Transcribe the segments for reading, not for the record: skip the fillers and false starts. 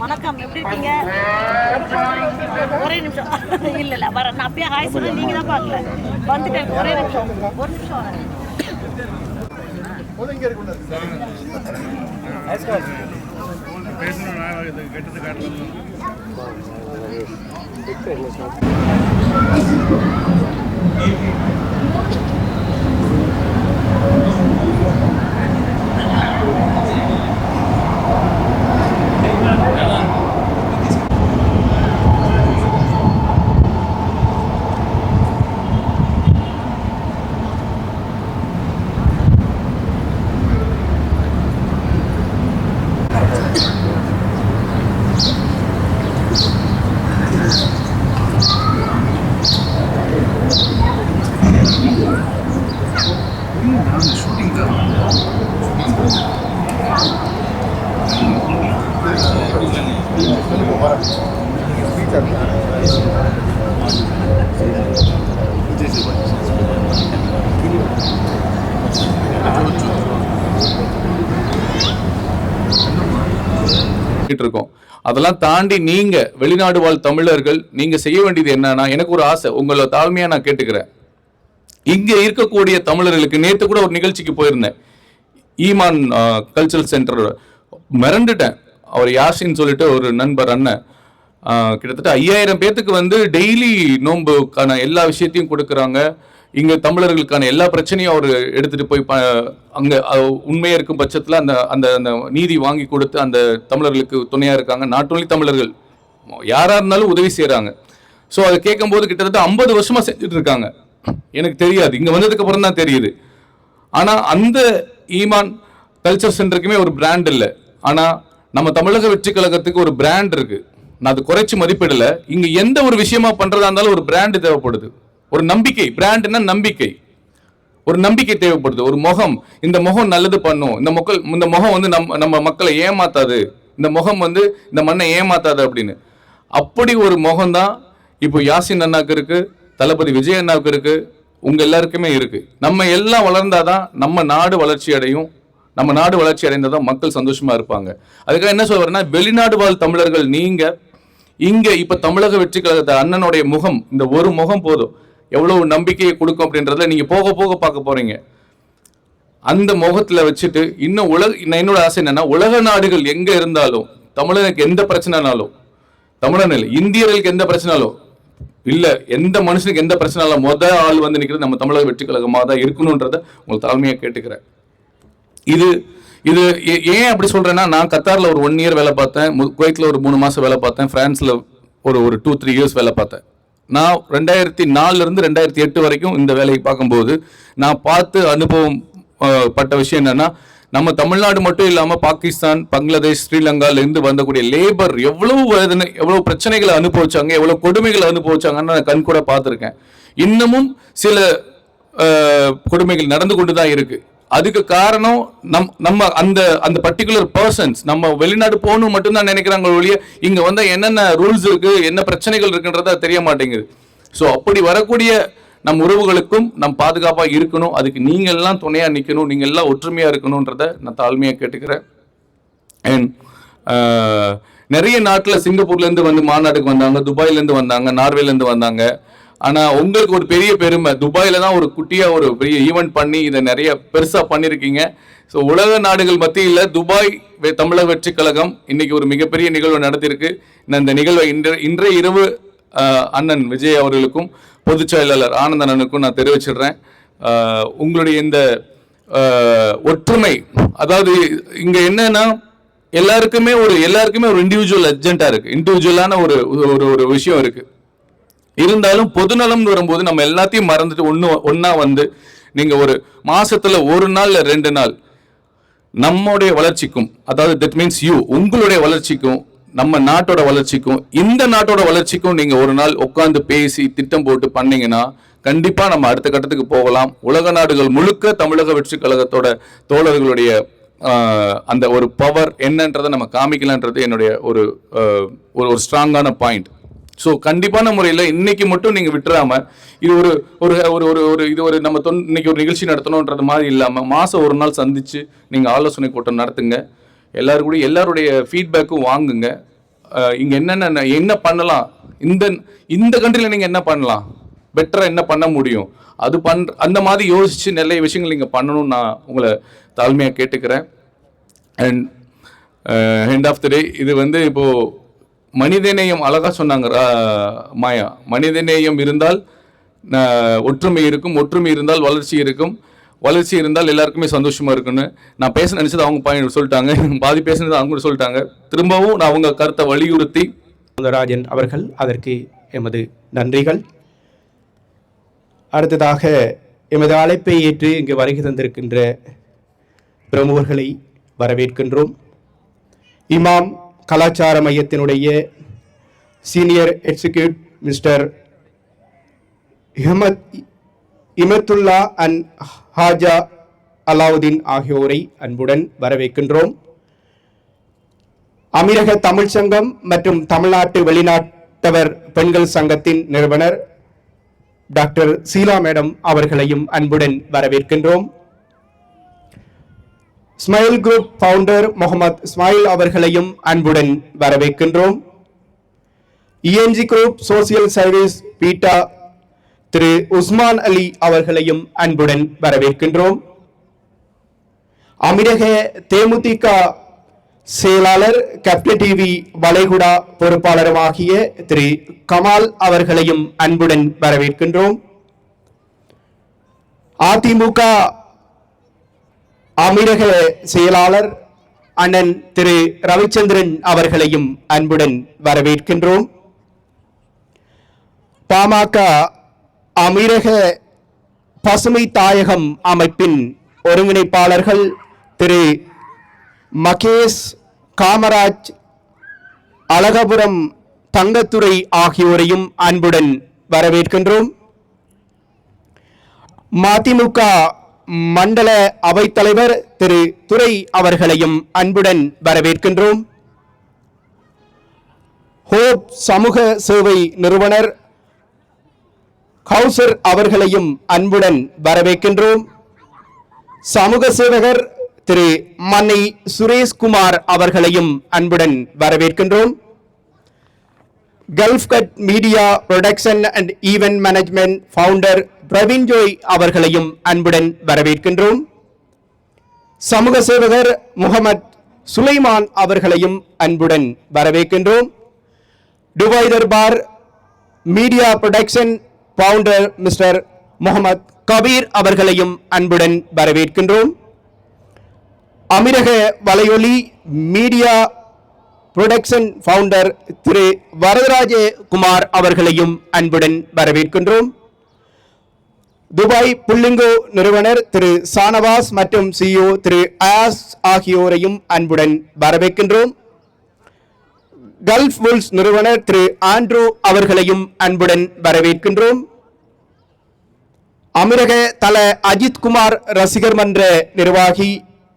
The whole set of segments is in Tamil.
வணக்கம், எப்படி இருக்கீங்க? ஒரே நிமிஷம். இல்ல வர நான் அப்பயே ஹாய் சொல்ல நீங்க தான் பார்க்கல. வந்துட்டேன். ஒரே நிமிஷம் வரேன். இருக்கோம். அதெல்லாம் தாண்டி நீங்க வெளிநாடு வாழ் தமிழர்கள் நீங்க செய்ய வேண்டியது என்னன்னா, எனக்கு ஒரு ஆசை, உங்களை தாழ்மையா நான் கேட்டுக்கிறேன். இங்க இருக்கக்கூடிய தமிழர்களுக்கு நேற்று கூட ஒரு நிகழ்ச்சிக்கு போயிருந்தேன், ஈமான் கல்ச்சரல் சென்டர். மிரண்டுட்டேன். அவர் யாசின்னு சொல்லிட்டு ஒரு நண்பர் அண்ணன் கிட்டத்தட்ட 5000 பேத்துக்கு வந்து டெய்லி நோன்புக்கான எல்லா விஷயத்தையும் கொடுக்குறாங்க. இங்க தமிழர்களுக்கான எல்லா பிரச்சனையும் அவர் எடுத்துட்டு போய் அங்க உண்மையா இருக்கும் பட்சத்துல அந்த அந்த அந்த நீதி வாங்கி கொடுத்து அந்த தமிழர்களுக்கு துணையா இருக்காங்க. நாட் ஒன்லி தமிழர்கள், யாரா இருந்தாலும் உதவி செய்யறாங்க. ஸோ அதை கேட்கும் போது கிட்டத்தட்ட 50 வருஷமா செஞ்சுட்டு இருக்காங்க. எனக்கு தெரியாது, இங்க வந்ததுக்கு அப்புறம் தான் தெரியுது. ஆனா அந்த ஈமான் கல்ச்சர் சென்டருக்குமே ஒரு பிராண்ட் இல்லை. ஆனா நம்ம தமிழக வெற்றி கழகத்துக்கு ஒரு பிராண்ட் இருக்கு. நான் அது குறைச்சி மதிப்பிடல. இங்க எந்த ஒரு விஷயமா பண்றதா இருந்தாலும் ஒரு பிராண்ட் தேவைப்படுது, ஒரு நம்பிக்கை. பிராண்ட்னா நம்பிக்கை, ஒரு நம்பிக்கை தேவைப்படுது, ஒரு முகம். இந்த முகம் நல்லது பண்ணும், இந்த முகம் வந்து நம்ம மக்களை ஏமாத்தாது, இந்த முகம் வந்து இந்த மண்ணை ஏமாத்தாது அப்படின்னு. அப்படி ஒரு முகம் தான் இப்போ யாசின் அண்ணாக்கு இருக்கு, தளபதி விஜய் அண்ணாவுக்கு இருக்கு, உங்க எல்லாருக்குமே இருக்கு. நம்ம எல்லாம் வளர்ந்தாதான் நம்ம நாடு வளர்ச்சி அடையும். நம்ம நாடு வளர்ச்சி அடைந்தாதான் மக்கள் சந்தோஷமா இருப்பாங்க. அதுக்காக என்ன சொல்றேன்னா, வெளிநாடு வாழ் தமிழர்கள் நீங்க இங்க இப்ப தமிழக வெற்றி கழகத்தை அண்ணனுடைய முகம், இந்த ஒரு முகம் போதும் எவ்வளவு நம்பிக்கையை கொடுக்கும் அப்படின்றத நீங்க போக போக பார்க்க போறீங்க. அந்த முகத்துல வச்சுட்டு இன்னும் என்னோட ஆசை என்னன்னா, உலக நாடுகள் எங்க இருந்தாலும் தமிழனுக்கு எந்த பிரச்சனைனாலும், தமிழன் இல்லை இந்தியர்களுக்கு எந்த பிரச்சனாலும் இல்ல, எந்த மனுஷனுக்கு எந்த பிரச்சனாலும் ஆள் வந்து நிக்கிறது நம்ம தமிழக வெற்றி கழகமாக தான் இருக்கணும்ன்றத உங்களுக்கு தாழ்மையா கேட்டுக்கிறேன். இது இது ஏன் அப்படி சொல்றேன்னா, நான் கத்தார்ல ஒரு 1 இயர் வேலை பார்த்தேன், குவைத்ல ஒரு 3 மாசம் வேலை பார்த்தேன், பிரான்ஸ்ல ஒரு 2-3 இயர்ஸ் வேலை பார்த்தேன். நான் 2004 இருந்து 2008 வரைக்கும் இந்த வேலையை பார்க்கும்போது நான் பார்த்து அனுபவம் பட்ட விஷயம் என்னன்னா, நம்ம தமிழ்நாடு மட்டும் இல்லாம பாகிஸ்தான், பங்களாதேஷ், ஸ்ரீலங்கால இருந்து வந்தக்கூடிய லேபர் எவ்வளவு வேதனை, எவ்வளவு பிரச்சனைகளை அனுபவிச்சாங்க, எவ்வளவு கொடுமைகளை அனுபவிச்சாங்கன்னு நான் கண் கூட பார்த்துருக்கேன். இன்னமும் சில கொடுமைகள் நடந்து கொண்டுதான் இருக்கு. அதுக்கு காரணம் நம்ம அந்த பர்டிகுலர் பர்சன்ஸ் நம்ம வெளிநாடு போகணும் மட்டும்தான் நினைக்கிறாங்க ஒழிய இங்க வந்து என்னென்ன ரூல்ஸ் இருக்கு, என்ன பிரச்சனைகள் இருக்குன்றத தெரிய மாட்டேங்குது. ஸோ அப்படி வரக்கூடிய நம் உறவுகளுக்கும் நம் பாதுகாப்பா இருக்கணும். அதுக்கு நீங்க எல்லாம் துணையா நிக்கணும், நீங்க எல்லாம் ஒற்றுமையா இருக்கணும்ன்றத நான் தாழ்மையா கேட்டுக்கிறேன். அண்ட் நிறைய நாட்டில் சிங்கப்பூர்ல இருந்து வந்து மாநாட்டுக்கு வந்தாங்க, துபாயில இருந்து வந்தாங்க, நார்வேல இருந்து வந்தாங்க. ஆனா உங்களுக்கு ஒரு பெரிய பெருமை, துபாயில தான் ஒரு குட்டியா ஒரு பெரிய ஈவெண்ட் பண்ணி இதை நிறைய பெருசா பண்ணிருக்கீங்க. ஸோ உலக நாடுகள் மத்தியில் துபாய் தமிழக வெற்றி கழகம் இன்னைக்கு ஒரு மிகப்பெரிய நிகழ்வு நடத்தியிருக்கு. இந்த நிகழ்வை இன்றைய இரவு அண்ணன் விஜய் அவர்களுக்கும் பொதுச் செயலாளர் ஆனந்த் அண்ணனுக்கும் நான் தெரிவிச்சிடுறேன். உங்களுடைய இந்த ஒற்றுமை, அதாவது இங்க என்னன்னா எல்லாருக்குமே ஒரு இண்டிவிஜுவல் அஜெண்டா இருக்கு, இண்டிவிஜுவலான ஒரு விஷயம் இருக்கு. இருந்தாலும் பொதுநலம் வரும்போது நம்ம எல்லாத்தையும் மறந்துட்டு ஒன்னா வந்து நீங்க ஒரு மாசத்துல 1 நாள் 2 நாள் நம்முடைய வளர்ச்சிக்கும், அதாவது தட் மீன்ஸ் உங்களுடைய வளர்ச்சிக்கும், நம்ம நாட்டோட வளர்ச்சிக்கும், இந்த நாட்டோட வளர்ச்சிக்கும் நீங்க 1 நாள் உட்கார்ந்து பேசி திட்டம் போட்டு பண்ணீங்கன்னா கண்டிப்பா நம்ம அடுத்த கட்டத்துக்கு போகலாம். உலக நாடுகள் முழுக்க தமிழக வெற்றி கழகத்தோட தோழர்களுடைய அந்த ஒரு பவர் என்னன்றதை நம்ம காமிக்கலான்றது என்னுடைய ஒரு ஸ்ட்ராங்கான பாயிண்ட். ஸோ கண்டிப்பான முறையில் இன்னைக்கு மட்டும் நீங்கள் விட்டுறாம இது ஒரு ஒரு ஒரு ஒரு ஒரு இது ஒரு நம்ம இன்னைக்கு ஒரு நிகழ்ச்சி நடத்தணுன்றது மாதிரி இல்லாமல் மாதம் ஒரு நாள் சந்தித்து நீங்கள் ஆலோசனை கூட்டம் நடத்துங்க. எல்லாருடைய ஃபீட்பேக்கும் வாங்குங்க. இங்கே என்ன பண்ணலாம், இந்த கண்ட்ரியில் நீங்கள் என்ன பண்ணலாம், பெட்டராக என்ன பண்ண முடியும், அந்த மாதிரி யோசித்து நிறைய விஷயங்கள் நீங்கள் பண்ணணும்னு நான் உங்களை தாழ்மையாக கேட்டுக்கிறேன். அண்ட் எண்ட் ஆஃப் த டே இது இப்போது மனிதநேயம் அழகாக சொன்னாங்க மாயா. மனிதநேயம் இருந்தால் ஒற்றுமை இருக்கும், ஒற்றுமை இருந்தால் வளர்ச்சி இருக்கும், வளர்ச்சி இருந்தால் எல்லாருக்குமே சந்தோஷமாக இருக்குன்னு நான் பேச நினச்சது அவங்க சொல்லிட்டாங்க, பாதி பேசுனது அவங்க சொல்லிட்டாங்க. திரும்பவும் நான் அவங்க கருத்தை வலியுறுத்தி ராஜன் அவர்கள் அதற்கு எமது நன்றிகள். அடுத்ததாக எமது அழைப்பை ஏற்று இங்கு வருகை தந்திருக்கின்ற பிரமுகர்களை வரவேற்கின்றோம். இமாம் கலாச்சார மையத்தினுடைய senior executive mister Imathullah and Haja Alauddin ஆகியோரை அன்புடன் வரவேற்கின்றோம். அமீரக தமிழ் சங்கம் மற்றும் தமிழ்நாட்டு வெளிநாட்டவர் பெண்கள் சங்கத்தின் நிறுவனர் டாக்டர் சீலா மேடம் அவர்களையும் அன்புடன் வரவேற்கின்றோம். Smile group founder Mohammed Smile அவர்களையும் அன்புடன் வரவேற்கின்றோம். இஎன்ஜி குரூப் சோசியல் சர்வீஸ் பீட்டா திரு உஸ்மான் அலி அவர்களையும் அன்புடன் வரவேற்கின்றோம். அமீரக தேமுதிக செயலாளர் கேப்டன் டிவி வளைகுடா பொறுப்பாளருமாகிய திரு கமால் அவர்களையும் அன்புடன் வரவேற்கின்றோம். அதிமுக அமீரக செயலாளர் அண்ணன் திரு ரவிச்சந்திரன் அவர்களையும் அன்புடன் வரவேற்கின்றோம். பாமக அமீரக பசுமை தாயகம் அமைப்பின் ஒருங்கிணைப்பாளர்கள் திரு மகேஷ், காமராஜ், அழகபுரம், தங்கத்துறை ஆகியோரையும் அன்புடன் வரவேற்கின்றோம். மதிமுக மண்டல அவைத்தலைவர் திரு துரை அவர்களையும் அன்புடன் வரவேற்கின்றோம். ஹோப் சமூக சேவை நிறுவனர் கௌசர் அவர்களையும் அன்புடன் வரவேற்கின்றோம். சமூக சேவகர் திரு மன்னை சுரேஷ்குமார் அவர்களையும் அன்புடன் வரவேற்கின்றோம். Gulf cut media production and event management founder Praveen Joy அவர்களையும் அன்புடன் வரவேற்கின்றோம். சமூக சேவகர் முகமது சுலைமான் அவர்களையும் அன்புடன் வரவேற்கின்றோம். Dubai Darbar media production founder mister Mohammed Kabir அவர்களையும் அன்புடன் வரவேற்கின்றோம். அமீரக வலையொலி மீடியா புரொடக்ஷன் ஃபவுண்டர் திரு வரதராஜ குமார் அவர்களையும் அன்புடன் வரவேற்கின்றோம். துபாய் புல்லிங்கோ நிறுவனர் திரு சானவாஸ் மற்றும் சிஇஓ திரு ஆஸ் ஆகியோரையும் அன்புடன் வரவேற்கின்றோம். கல்ஃப் வுல்ஸ் நிறுவனர் திரு ஆண்ட்ரூ அவர்களையும் அன்புடன் வரவேற்கின்றோம். அமீரக தல அஜித் குமார் ரசிகர் மன்ற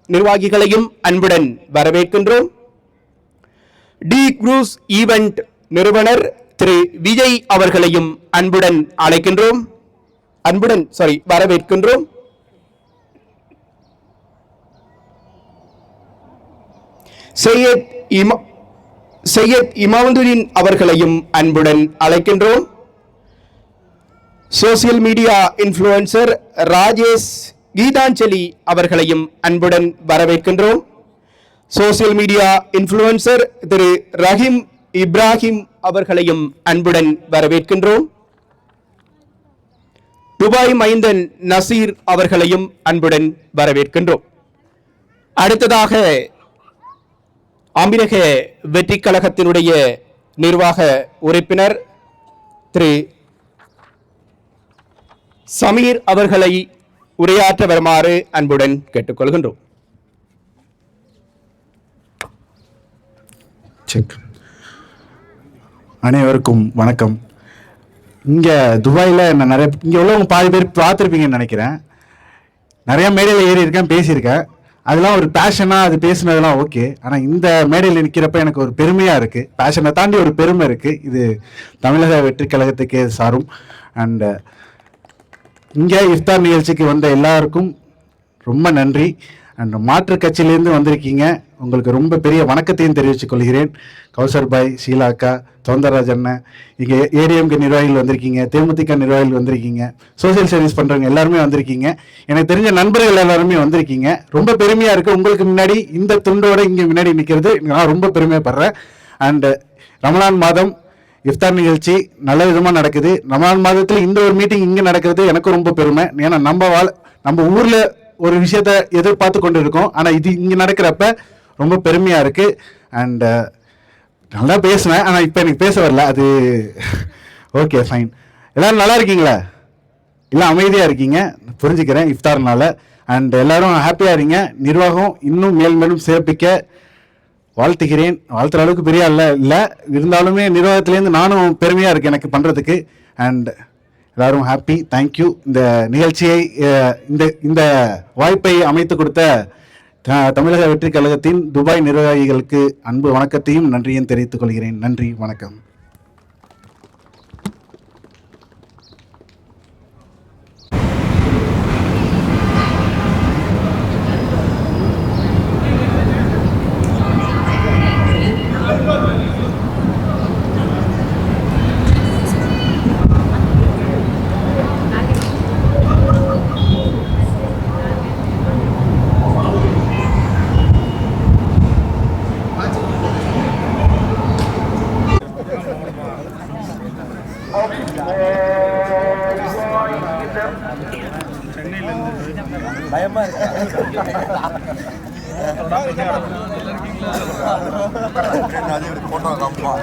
நிர்வாகிகளையும் அன்புடன் வரவேற்கின்றோம். டி குரூஸ் ஈவென்ட் நிறுவனர் திரு விஜய் அவர்களையும் அன்புடன் வரவேற்கின்றோம். சையத் இமாமுதீன் அவர்களையும் அன்புடன் அழைக்கின்றோம். Social media influencer Rajesh Geethanjali அவர்களையும் அன்புடன் வரவேற்கின்றோம். சோசியல் மீடியா இன்ஃப்ளூயன்சர் திரு ரஹீம் இப்ராஹிம் அவர்களையும் அன்புடன் வரவேற்கின்றோம். துபாய் மைந்தன் நசீர் அவர்களையும் அன்புடன் வரவேற்கின்றோம். அடுத்ததாக அமீரக வெற்றி கழகத்தினுடைய நிர்வாக உறுப்பினர் திரு சமீர் அவர்களை உரையாற்ற வருமாறு அன்புடன் கேட்டுக்கொள்கின்றோம். அனைவருக்கும் வணக்கம். இங்கே துபாயில் நான் இங்கே உள்ளவங்க பாதி பேர் பார்த்துருப்பீங்கன்னு நினைக்கிறேன். நிறையா மேடையில் ஏறி இருக்கேன், பேசியிருக்கேன். அதெல்லாம் ஒரு பேஷனாக அது பேசுனதெல்லாம் ஓகே. ஆனால் இந்த மேடையில் நிற்கிறப்ப எனக்கு ஒரு பெருமையாக இருக்குது. பேஷனை தாண்டி ஒரு பெருமை இருக்குது. இது தமிழக வெற்றி கழகத்துக்கே சாரும். அண்டு இங்கே இஃப்தார் நிகழ்ச்சிக்கு வந்த எல்லாருக்கும் ரொம்ப நன்றி. அண்ட் மாற்றுக் கட்சியிலேருந்து வந்திருக்கீங்க, உங்களுக்கு ரொம்ப பெரிய வணக்கத்தையும் தெரிவித்துக் கொள்கிறேன். கௌசர் பாய், ஷீலா அக்கா, சௌந்தரராஜ் அண்ணன், இங்கே ஏடிஎம்கே நிர்வாகிகள் வந்திருக்கீங்க, தேமுதிக நிர்வாகிகள் வந்திருக்கீங்க, சோசியல் சர்வீஸ் பண்ணுறவங்க எல்லாருமே வந்திருக்கீங்க, எனக்கு தெரிஞ்ச நண்பர்கள் எல்லாருமே வந்திருக்கீங்க. ரொம்ப பெருமையாக இருக்குது உங்களுக்கு முன்னாடி இந்த துண்டோட இங்கே முன்னாடி நிற்கிறது நான் ரொம்ப பெருமைப்படுறேன். அண்டு ரமலான் மாதம் இஃப்தார் நிகழ்ச்சி நல்ல விதமாக நடக்குது. ரமலான் மாதத்தில் இந்த ஒரு மீட்டிங் இங்கே நடக்கிறது எனக்கு ரொம்ப பெருமை. ஏன்னா நம்ம ஊரில் ஒரு விஷயத்த எதிர்பார்த்து கொண்டு இருக்கோம், ஆனால் இது இங்கே நடக்கிறப்ப ரொம்ப பெருமையாக இருக்குது. அண்டு நல்லா பேசுனேன், ஆனால் இப்போ எனக்கு பேச வரல, அது ஓகே ஃபைன். எல்லோரும் நல்லா இருக்கீங்களா? எல்லாம் அமைதியாக இருக்கீங்க புரிஞ்சுக்கிறேன் இஃப்தார்னால. அண்ட் எல்லோரும் ஹாப்பியாக இருங்க. நிர்வாகம் இன்னும் மேலும் சிறப்பிக்க வாழ்த்துகிறேன். வாழ்த்துற அளவுக்கு பெரிய இல்லை இருந்தாலுமே நிர்வாகத்திலேருந்து நானும் பெருமையாக இருக்கேன் எனக்கு பண்ணுறதுக்கு. அண்ட் எல்லாரும் ஹாப்பி. தேங்க்யூ. இந்த நிகழ்ச்சியை இந்த வாய்ப்பை அமைத்து கொடுத்த தமிழக வெற்றி கழகத்தின் துபாய் நிர்வாகிகளுக்கு அன்பு வணக்கத்தையும் நன்றியும் தெரிவித்துக் கொள்கிறேன். நன்றி, வணக்கம். பயமா இருக்கு. போட்டோ காமிப்போம்.